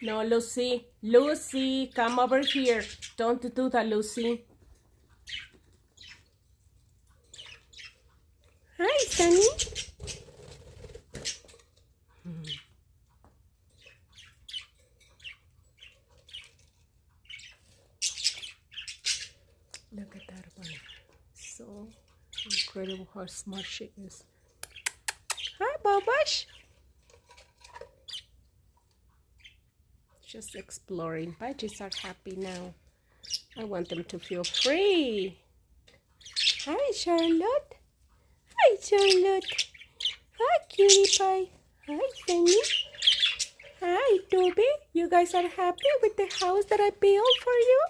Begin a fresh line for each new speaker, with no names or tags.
No, Lucy. Lucy, come over here. Don't do that, Lucy. Hi, Sunny. Look at that one. So incredible how smart she is. Hi, Bobash. Just exploring. Budgies are happy now. I want them to feel free. Hi, Charlotte. Hi, Charlotte. Hi, cutie pie. Hi, Sunny. Hi, Toby. You guys are happy with the house that I built for you?